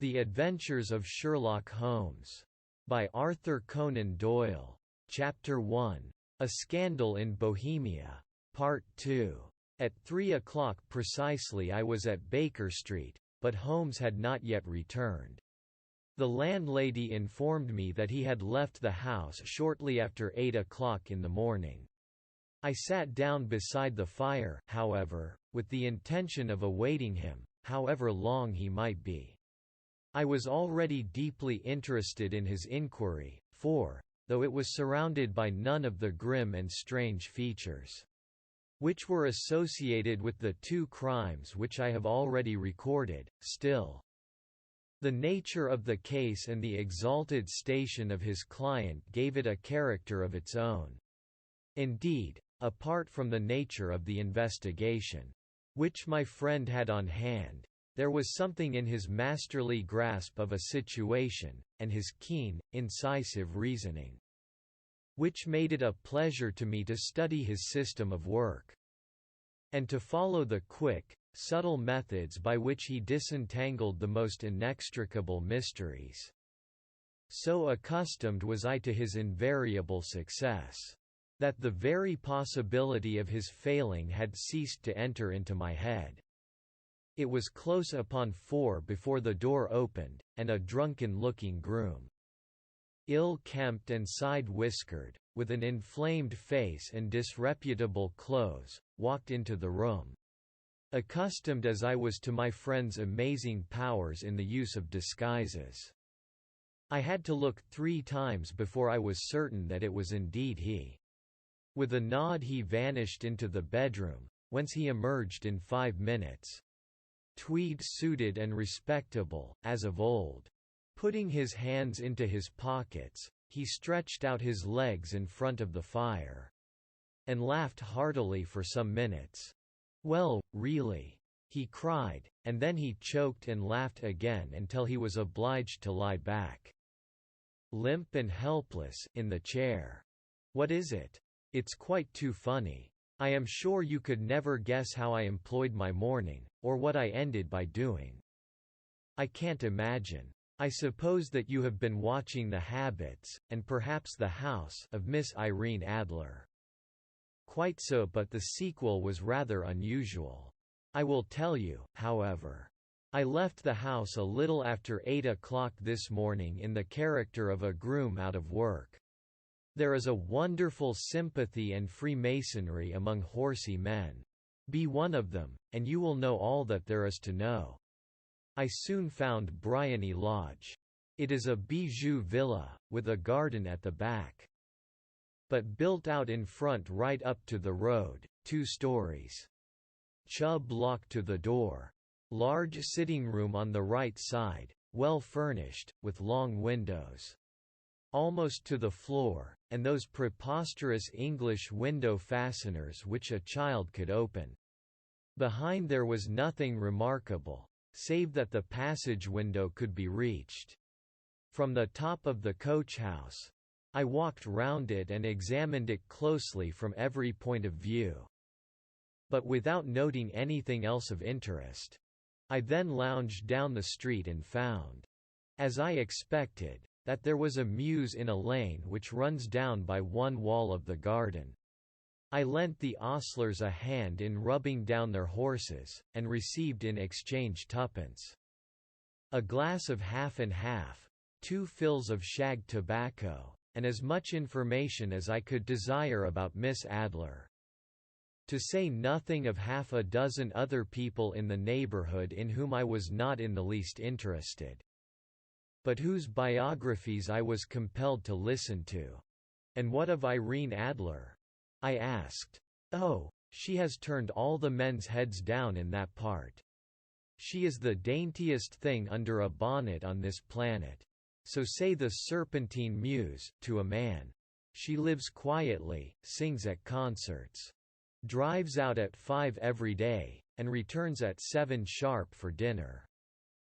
The Adventures of Sherlock Holmes. By Arthur Conan Doyle. Chapter 1. A Scandal in Bohemia. Part 2. At 3 o'clock precisely I was at Baker Street, but Holmes had not yet returned. The landlady informed me that he had left the house shortly after 8 o'clock in the morning. I sat down beside the fire, however, with the intention of awaiting him, however long he might be. I was already deeply interested in his inquiry, for, though it was surrounded by none of the grim and strange features which were associated with the two crimes which I have already recorded, still, the nature of the case and the exalted station of his client gave it a character of its own. Indeed, apart from the nature of the investigation, which my friend had on hand, there was something in his masterly grasp of a situation, and his keen, incisive reasoning, which made it a pleasure to me to study his system of work, and to follow the quick, subtle methods by which he disentangled the most inextricable mysteries. So accustomed was I to his invariable success, that the very possibility of his failing had ceased to enter into my head. It was close upon 4 before the door opened, and a drunken-looking groom, ill-kempt and side-whiskered, with an inflamed face and disreputable clothes, walked into the room. Accustomed as I was to my friend's amazing powers in the use of disguises, I had to look 3 times before I was certain that it was indeed he. With a nod he vanished into the bedroom, whence he emerged in 5 minutes. Tweed-suited and respectable, as of old. Putting his hands into his pockets, he stretched out his legs in front of the fire, and laughed heartily for some minutes. "Well, really," he cried, and then he choked and laughed again until he was obliged to lie back, limp and helpless, in the chair. "What is it? It's quite too funny. I am sure you could never guess how I employed my morning, or what I ended by doing." "I can't imagine. I suppose that you have been watching the habits, and perhaps the house, of Miss Irene Adler." "Quite so, but the sequel was rather unusual. I will tell you, however. I left the house a little after 8 o'clock this morning in the character of a groom out of work. There is a wonderful sympathy and freemasonry among horsey men. Be one of them, and you will know all that there is to know. I soon found Briony Lodge. It is a bijou villa, with a garden at the back, but built out in front right up to the road, 2 stories. Chubb lock to the door. Large sitting room on the right side, well furnished, with long windows almost to the floor, and those preposterous English window fasteners which a child could open. Behind there was nothing remarkable, save that the passage window could be reached from the top of the coach-house. I walked round it and examined it closely from every point of view, but without noting anything else of interest. I then lounged down the street and found, as I expected, that there was a mews in a lane which runs down by one wall of the garden. I lent the ostlers a hand in rubbing down their horses, and received in exchange 2d. A glass of half and half, 2 fills of shag tobacco, and as much information as I could desire about Miss Adler. To say nothing of half a dozen other people in the neighborhood in whom I was not in the least interested, but whose biographies I was compelled to listen to. "And what of Irene Adler?" I asked. "Oh, she has turned all the men's heads down in that part. She is the daintiest thing under a bonnet on this planet. So say the Serpentine Mews, to a man. She lives quietly, sings at concerts, drives out at 5 every day, and returns at 7 sharp for dinner.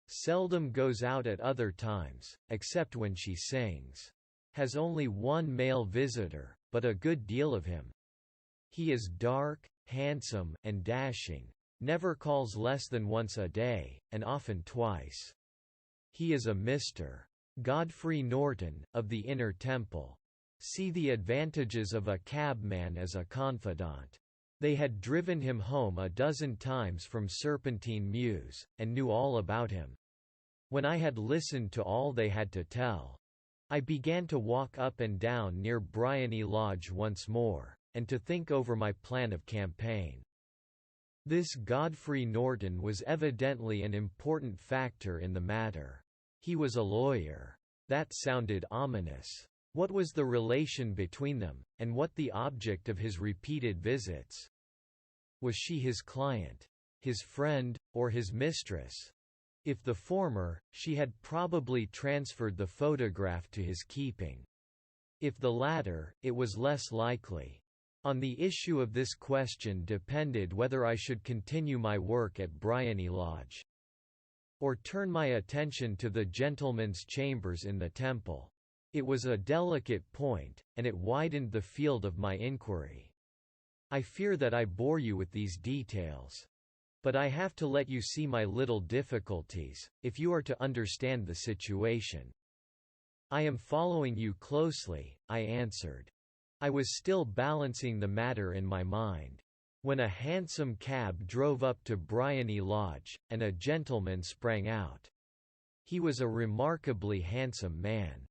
Seldom goes out at other times, except when she sings. Has only 1 male visitor, but a good deal of him. He is dark, handsome, and dashing, never calls less than once a day, and often twice. He is a Mr. Godfrey Norton, of the Inner Temple. See the advantages of a cabman as a confidant. They had driven him home a dozen times from Serpentine Mews, and knew all about him. When I had listened to all they had to tell, I began to walk up and down near Bryony Lodge once more, and to think over my plan of campaign. This Godfrey Norton was evidently an important factor in the matter. He was a lawyer. That sounded ominous. What was the relation between them, and what the object of his repeated visits? Was she his client, his friend, or his mistress? If the former, she had probably transferred the photograph to his keeping. If the latter, it was less likely. On the issue of this question depended whether I should continue my work at Bryony Lodge, or turn my attention to the gentlemen's chambers in the Temple. It was a delicate point, and it widened the field of my inquiry. I fear that I bore you with these details. But I have to let you see my little difficulties, if you are to understand the situation. I am following you closely, I answered. I was still balancing the matter in my mind, when a hansom cab drove up to Bryony Lodge, and a gentleman sprang out. He was a remarkably handsome man.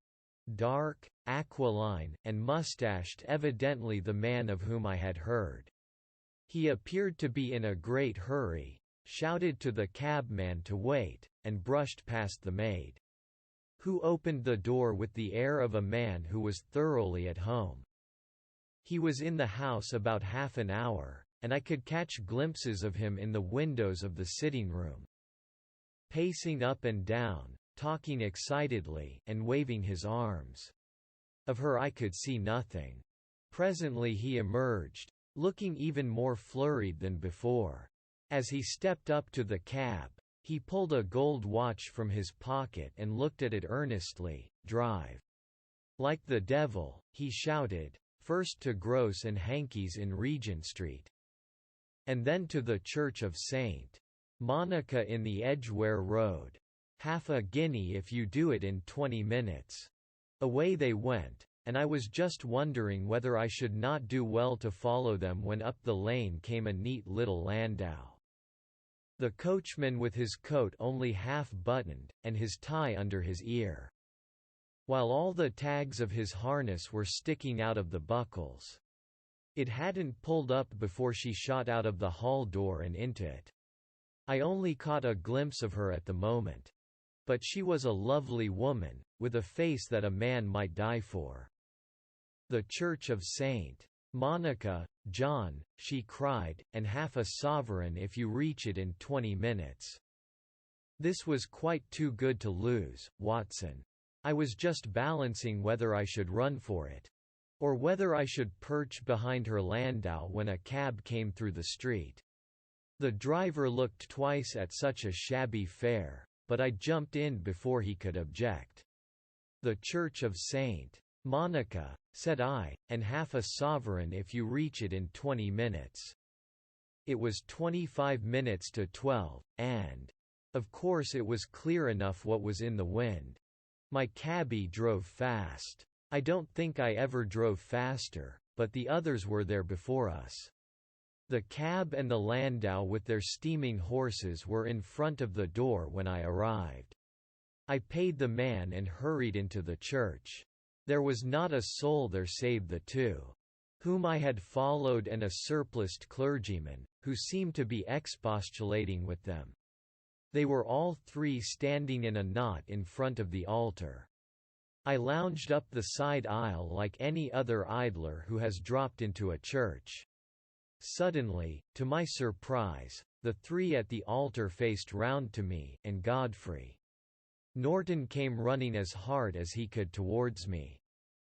Dark, aquiline, and mustached, evidently the man of whom I had heard. He appeared to be in a great hurry, shouted to the cabman to wait, and brushed past the maid, who opened the door with the air of a man who was thoroughly at home. He was in the house about half an hour, and I could catch glimpses of him in the windows of the sitting room, pacing up and down, talking excitedly, and waving his arms. Of her I could see nothing. Presently he emerged, looking even more flurried than before. As he stepped up to the cab, he pulled a gold watch from his pocket and looked at it earnestly. "Drive like the devil," he shouted, first to Gross and Hankey's in Regent Street, and then to the Church of St. Monica in the Edgware Road. "Half a guinea if you do it in 20 minutes. Away they went, and I was just wondering whether I should not do well to follow them when up the lane came a neat little landau. The coachman with his coat only half buttoned, and his tie under his ear, while all the tags of his harness were sticking out of the buckles. It hadn't pulled up before she shot out of the hall door and into it. I only caught a glimpse of her at the moment. But she was a lovely woman, with a face that a man might die for. 'The Church of St. Monica, John,' she cried, 'and half a sovereign if you reach it in 20 minutes. This was quite too good to lose, Watson. I was just balancing whether I should run for it, or whether I should perch behind her landau when a cab came through the street. The driver looked twice at such a shabby fare, but I jumped in before he could object. 'The Church of St. Monica,' said I, 'and half a sovereign if you reach it in 20 minutes. It was 25 minutes to 12, and, of course, it was clear enough what was in the wind. My cabby drove fast. I don't think I ever drove faster, but the others were there before us. The cab and the landau with their steaming horses were in front of the door when I arrived. I paid the man and hurried into the church. There was not a soul there save the two, whom I had followed, and a surpliced clergyman, who seemed to be expostulating with them. They were all three standing in a knot in front of the altar. I lounged up the side aisle like any other idler who has dropped into a church. Suddenly, to my surprise, the three at the altar faced round to me, and Godfrey Norton came running as hard as he could towards me.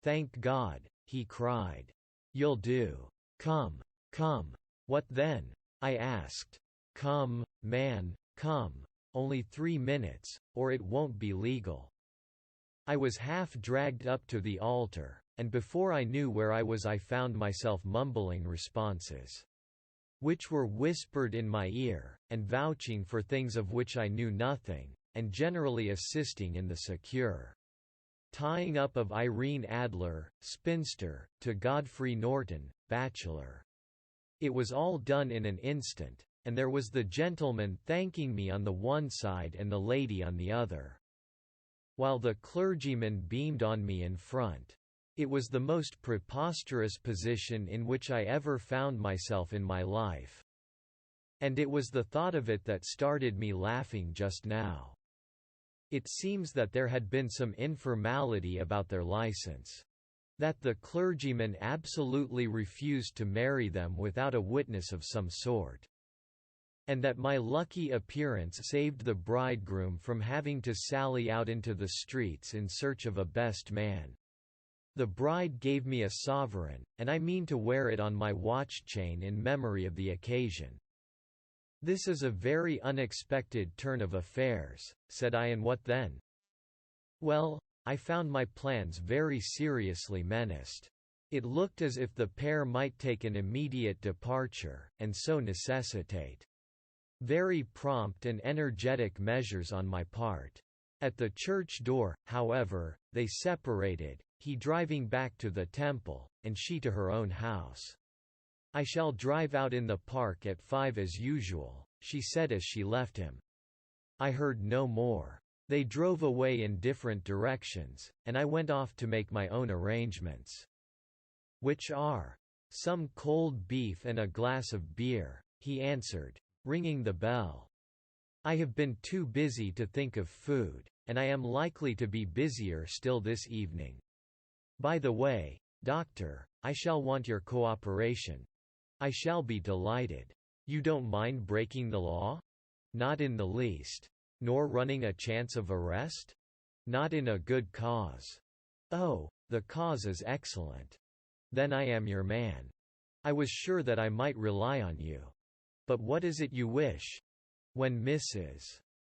'Thank God,' he cried. 'You'll do. Come, come.' 'What then?' I asked. 'Come, man, come. Only 3 minutes, or it won't be legal.' I was half dragged up to the altar, and before I knew where I was I found myself mumbling responses, which were whispered in my ear, and vouching for things of which I knew nothing, and generally assisting in the secure tying up of Irene Adler, spinster, to Godfrey Norton, bachelor. It was all done in an instant, and there was the gentleman thanking me on the one side and the lady on the other, while the clergyman beamed on me in front. It was the most preposterous position in which I ever found myself in my life. And it was the thought of it that started me laughing just now. It seems that there had been some informality about their license. That the clergyman absolutely refused to marry them without a witness of some sort. And that my lucky appearance saved the bridegroom from having to sally out into the streets in search of a best man. The bride gave me a sovereign, and I mean to wear it on my watch chain in memory of the occasion. This is a very unexpected turn of affairs, said I, and what then? Well, I found my plans very seriously menaced. It looked as if the pair might take an immediate departure, and so necessitate very prompt and energetic measures on my part. At the church door, however, they separated, he driving back to the temple, and she to her own house. I shall drive out in the park at 5 as usual, she said as she left him. I heard no more. They drove away in different directions, and I went off to make my own arrangements. Which are? Some cold beef and a glass of beer, he answered, ringing the bell. I have been too busy to think of food, and I am likely to be busier still this evening. By the way, Doctor, I shall want your cooperation. I shall be delighted. You don't mind breaking the law? Not in the least. Nor running a chance of arrest? Not in a good cause. Oh, the cause is excellent. Then I am your man. I was sure that I might rely on you. But what is it you wish? When Mrs.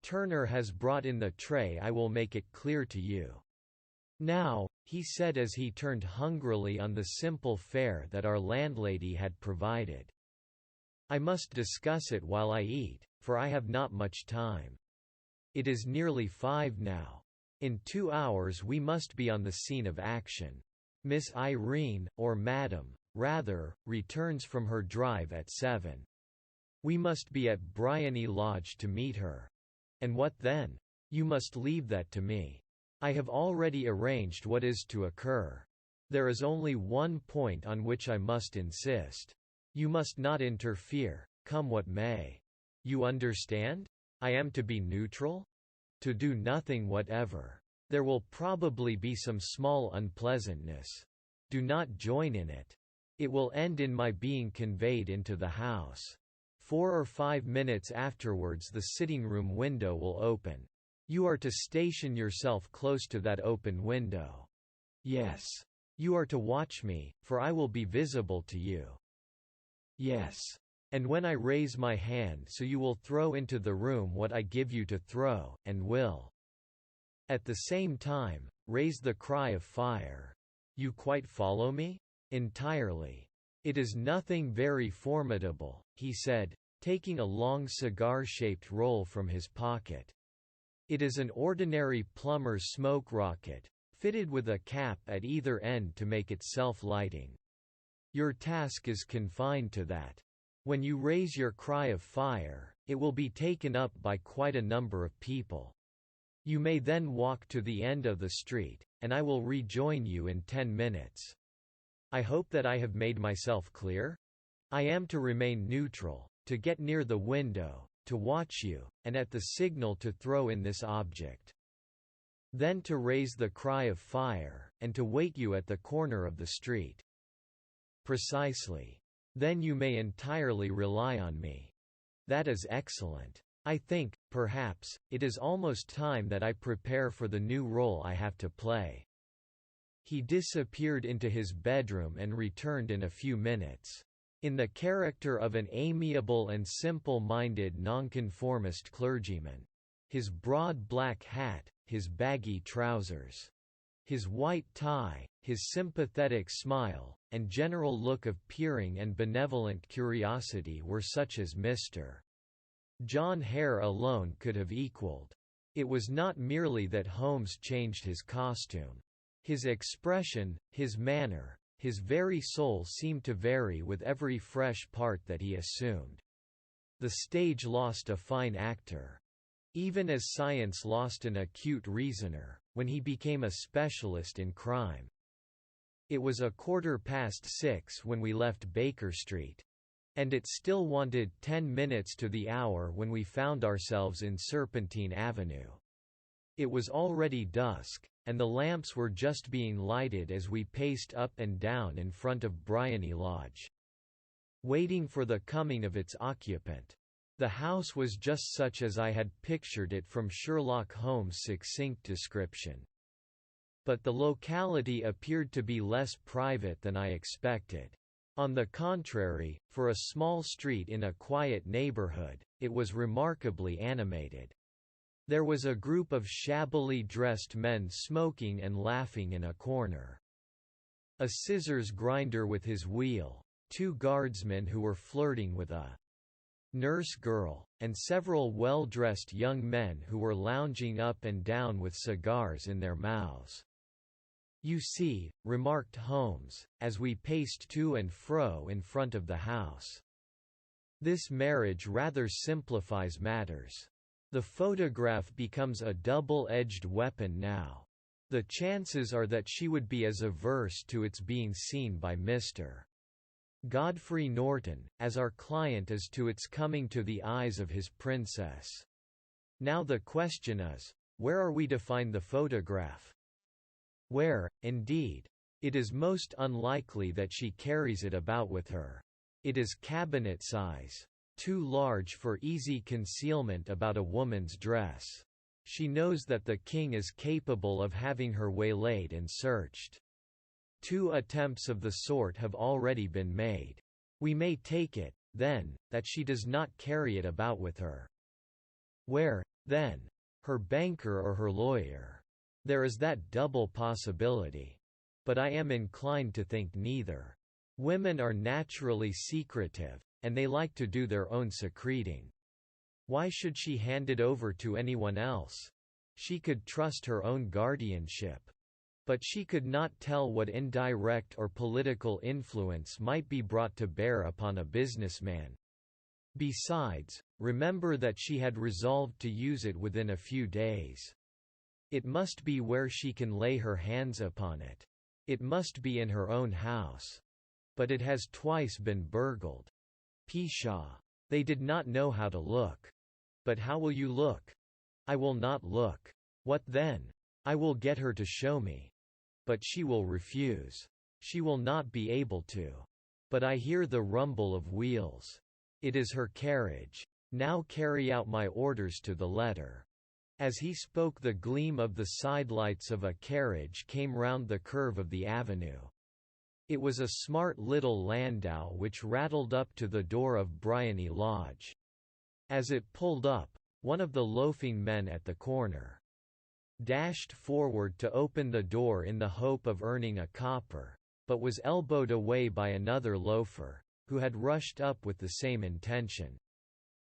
Turner has brought in the tray I will make it clear to you. Now, he said as he turned hungrily on the simple fare that our landlady had provided. I must discuss it while I eat, for I have not much time. It is nearly 5 now. In 2 hours we must be on the scene of action. Miss Irene, or Madam, rather, returns from her drive at 7. We must be at Briony Lodge to meet her. And what then? You must leave that to me. I have already arranged what is to occur. There is only one point on which I must insist. You must not interfere, come what may. You understand? I am to be neutral? To do nothing whatever. There will probably be some small unpleasantness. Do not join in it. It will end in my being conveyed into the house. 4 or 5 minutes afterwards the sitting-room window will open. You are to station yourself close to that open window. Yes. You are to watch me, for I will be visible to you. Yes. And when I raise my hand so you will throw into the room what I give you to throw, and will. At the same time, raise the cry of fire. You quite follow me? Entirely. It is nothing very formidable, he said, taking a long cigar-shaped roll from his pocket. It is an ordinary plumber's smoke rocket, fitted with a cap at either end to make it self-lighting. Your task is confined to that. When you raise your cry of fire, it will be taken up by quite a number of people. You may then walk to the end of the street, and I will rejoin you in 10 minutes. I hope that I have made myself clear? I am to remain neutral, to get near the window, to watch you, and at the signal to throw in this object. Then to raise the cry of fire, and to wait you at the corner of the street. Precisely. Then you may entirely rely on me. That is excellent. I think, perhaps, it is almost time that I prepare for the new role I have to play. He disappeared into his bedroom and returned in a few minutes. In the character of an amiable and simple-minded nonconformist clergyman. His broad black hat, his baggy trousers. His white tie, his sympathetic smile, and general look of peering and benevolent curiosity were such as Mr. John Hare alone could have equalled. It was not merely that Holmes changed his costume. His expression, his manner, his very soul seemed to vary with every fresh part that he assumed. The stage lost a fine actor. Even as science lost an acute reasoner, when he became a specialist in crime. It was 6:15 when we left Baker Street. And it still wanted 10 minutes to the hour when we found ourselves in Serpentine Avenue. It was already dusk, and the lamps were just being lighted as we paced up and down in front of Bryony Lodge, waiting for the coming of its occupant. The house was just such as I had pictured it from Sherlock Holmes' succinct description. But the locality appeared to be less private than I expected. On the contrary, for a small street in a quiet neighborhood, it was remarkably animated. There was a group of shabbily dressed men smoking and laughing in a corner. A scissors grinder with his wheel, 2 guardsmen who were flirting with a nurse girl, and several well-dressed young men who were lounging up and down with cigars in their mouths. "You see," remarked Holmes, as we paced to and fro in front of the house. "This marriage rather simplifies matters. The photograph becomes a double-edged weapon now. The chances are that she would be as averse to its being seen by Mr. Godfrey Norton, as our client is to its coming to the eyes of his princess. Now the question is, where are we to find the photograph? Where, indeed? It is most unlikely that she carries it about with her. It is cabinet size. Too large for easy concealment about a woman's dress. She knows that the king is capable of having her waylaid and searched. 2 attempts of the sort have already been made. We may take it, then, that she does not carry it about with her. Where, then? Her banker or her lawyer? There is that double possibility. But I am inclined to think neither. Women are naturally secretive, and they like to do their own secreting. Why should she hand it over to anyone else? She could trust her own guardianship. But she could not tell what indirect or political influence might be brought to bear upon a businessman. Besides, remember that she had resolved to use it within a few days. It must be where she can lay her hands upon it. It must be in her own house. But it has twice been burgled. Pshaw! They did not know how to look. But how will you look? I will not look. What then? I will get her to show me. But she will refuse. She will not be able to. But I hear the rumble of wheels. It is her carriage. Now carry out my orders to the letter." As he spoke, the gleam of the sidelights of a carriage came round the curve of the avenue. It was a smart little landau which rattled up to the door of Bryony Lodge. As it pulled up, one of the loafing men at the corner dashed forward to open the door in the hope of earning a copper, but was elbowed away by another loafer, who had rushed up with the same intention.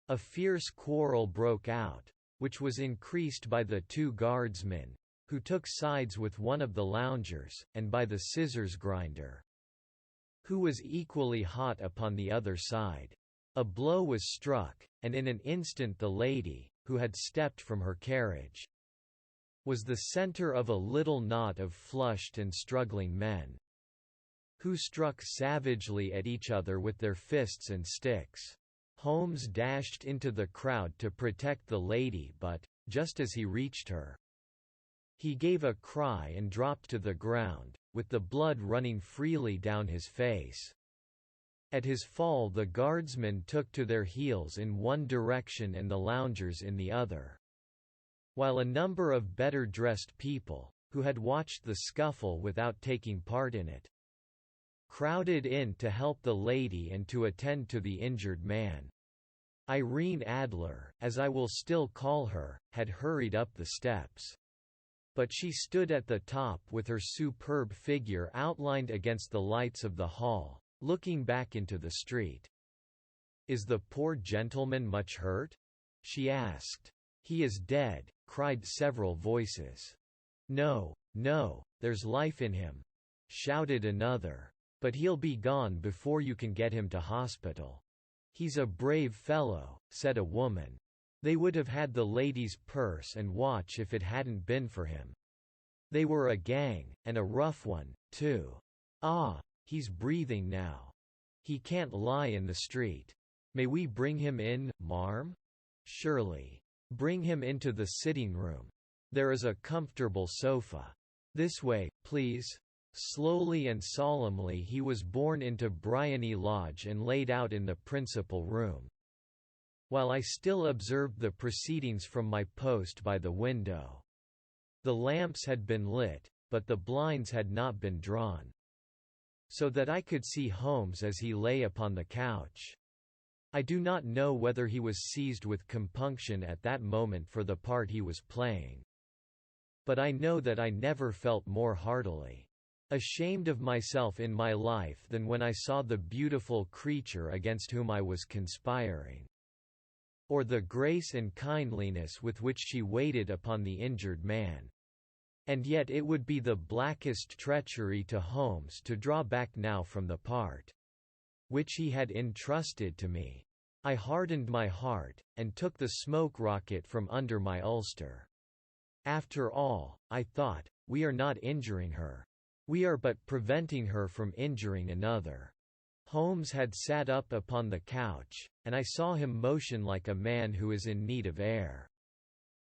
A fierce quarrel broke out, which was increased by the 2 guardsmen, who took sides with one of the loungers, and by the scissors grinder, who was equally hot upon the other side. A blow was struck, and in an instant the lady, who had stepped from her carriage, was the center of a little knot of flushed and struggling men, who struck savagely at each other with their fists and sticks. Holmes dashed into the crowd to protect the lady, but, just as he reached her, he gave a cry and dropped to the ground, with the blood running freely down his face. At his fall the guardsmen took to their heels in one direction and the loungers in the other, while a number of better-dressed people, who had watched the scuffle without taking part in it, crowded in to help the lady and to attend to the injured man. Irene Adler, as I will still call her, had hurried up the steps. But she stood at the top with her superb figure outlined against the lights of the hall, looking back into the street. "Is the poor gentleman much hurt?" she asked. "He is dead," cried several voices. "No, no, there's life in him," shouted another. "But he'll be gone before you can get him to hospital." "He's a brave fellow," said a woman. "They would have had the lady's purse and watch if it hadn't been for him. They were a gang, and a rough one, too. Ah, he's breathing now. He can't lie in the street. May we bring him in, marm?" "Surely. Bring him into the sitting room. There is a comfortable sofa. This way, please." Slowly and solemnly he was borne into Bryony Lodge and laid out in the principal room. While I still observed the proceedings from my post by the window. The lamps had been lit, but the blinds had not been drawn, so that I could see Holmes as he lay upon the couch. I do not know whether he was seized with compunction at that moment for the part he was playing. But I know that I never felt more heartily ashamed of myself in my life than when I saw the beautiful creature against whom I was conspiring, or the grace and kindliness with which she waited upon the injured man. And yet it would be the blackest treachery to Holmes to draw back now from the part which he had entrusted to me. I hardened my heart, and took the smoke rocket from under my ulster. After all, I thought, we are not injuring her. We are but preventing her from injuring another. Holmes had sat up upon the couch, and I saw him motion like a man who is in need of air.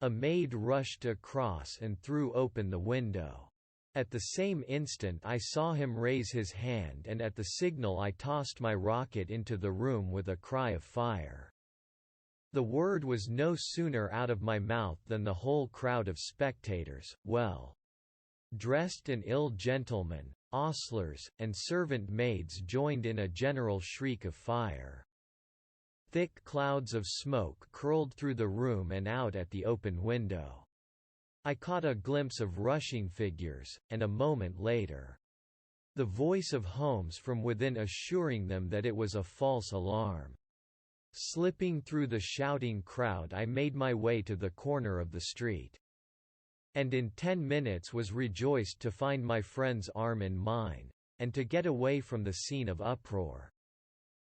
A maid rushed across and threw open the window. At the same instant I saw him raise his hand, and at the signal I tossed my rocket into the room with a cry of fire. The word was no sooner out of my mouth than the whole crowd of spectators, well-dressed and ill gentlemen, ostlers, and servant maids joined in a general shriek of fire. Thick clouds of smoke curled through the room and out at the open window. I caught a glimpse of rushing figures, and a moment later, the voice of Holmes from within assuring them that it was a false alarm. Slipping through the shouting crowd I made my way to the corner of the street. And in 10 minutes was rejoiced to find my friend's arm in mine, and to get away from the scene of uproar.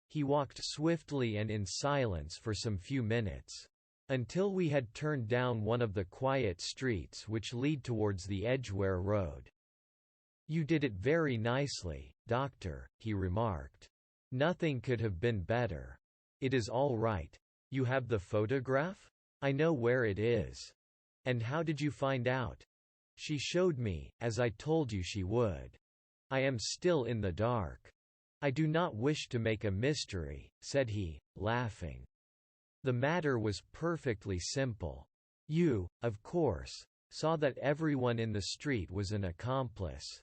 He walked swiftly and in silence for some few minutes, until we had turned down one of the quiet streets which lead towards the Edgware Road. "You did it very nicely, Doctor," he remarked. "Nothing could have been better. It is all right. You have the photograph? I know where it is. And how did you find out?" "She showed me, as I told you she would. I am still in the dark. I do not wish to make a mystery," said he, laughing. "The matter was perfectly simple. You, of course, saw that everyone in the street was an accomplice.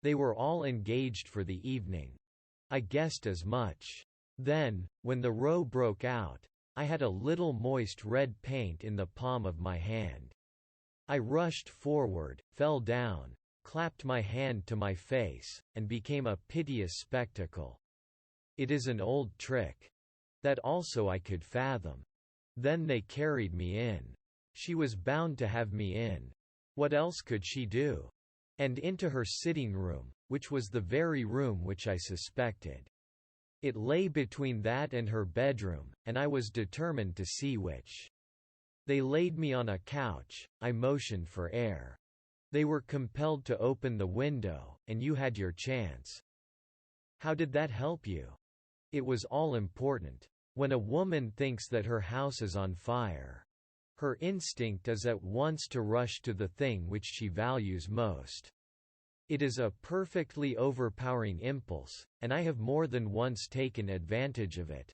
They were all engaged for the evening. I guessed as much. Then, when the row broke out, I had a little moist red paint in the palm of my hand. I rushed forward, fell down, clapped my hand to my face, and became a piteous spectacle. It is an old trick. That also I could fathom. Then they carried me in. She was bound to have me in. What else could she do? And into her sitting room, which was the very room which I suspected. It lay between that and her bedroom, and I was determined to see which. They laid me on a couch, I motioned for air. They were compelled to open the window, and you had your chance. How did that help you? It was all important. When a woman thinks that her house is on fire, her instinct is at once to rush to the thing which she values most. It is a perfectly overpowering impulse, and I have more than once taken advantage of it.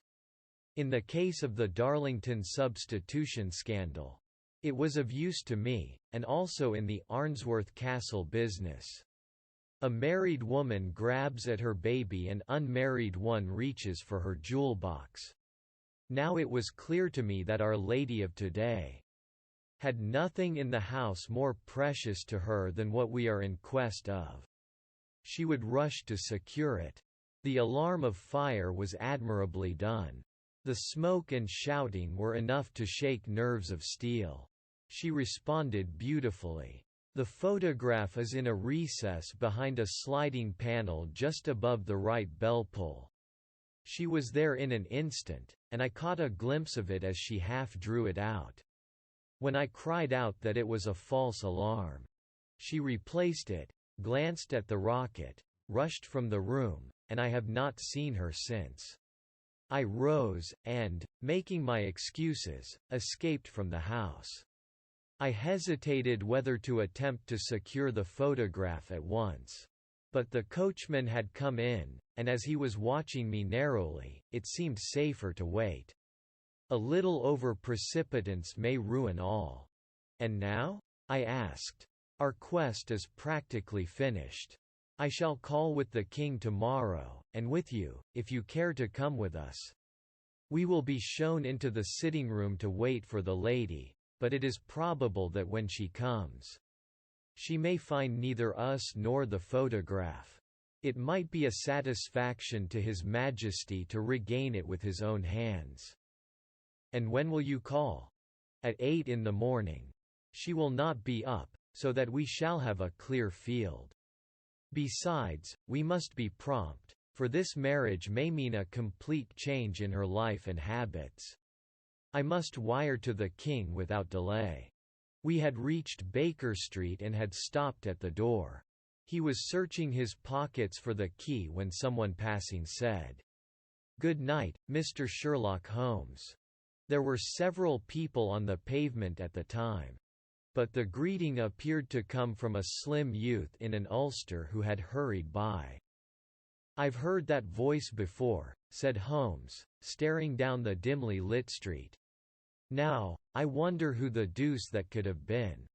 In the case of the Darlington substitution scandal, it was of use to me, and also in the Arnsworth Castle business. A married woman grabs at her baby, and unmarried one reaches for her jewel box. Now it was clear to me that Our Lady of today had nothing in the house more precious to her than what we are in quest of. She would rush to secure it. The alarm of fire was admirably done. The smoke and shouting were enough to shake nerves of steel. She responded beautifully. The photograph is in a recess behind a sliding panel just above the right bell pull. She was there in an instant, and I caught a glimpse of it as she half drew it out. When I cried out that it was a false alarm, she replaced it, glanced at the rocket, rushed from the room, and I have not seen her since. I rose, and, making my excuses, escaped from the house. I hesitated whether to attempt to secure the photograph at once. But the coachman had come in, and as he was watching me narrowly, it seemed safer to wait. A little over-precipitance may ruin all. And now? I asked. Our quest is practically finished. I shall call with the king tomorrow, and with you, if you care to come with us. We will be shown into the sitting room to wait for the lady, but it is probable that when she comes, she may find neither us nor the photograph. It might be a satisfaction to His Majesty to regain it with his own hands. And when will you call? At 8 in the morning. She will not be up, so that we shall have a clear field. Besides, we must be prompt, for this marriage may mean a complete change in her life and habits. I must wire to the king without delay. We had reached Baker Street and had stopped at the door. He was searching his pockets for the key when someone passing said, "Good night, Mr. Sherlock Holmes." There were several people on the pavement at the time. But the greeting appeared to come from a slim youth in an ulster who had hurried by. "I've heard that voice before," said Holmes, staring down the dimly lit street. "Now, I wonder who the deuce that could have been."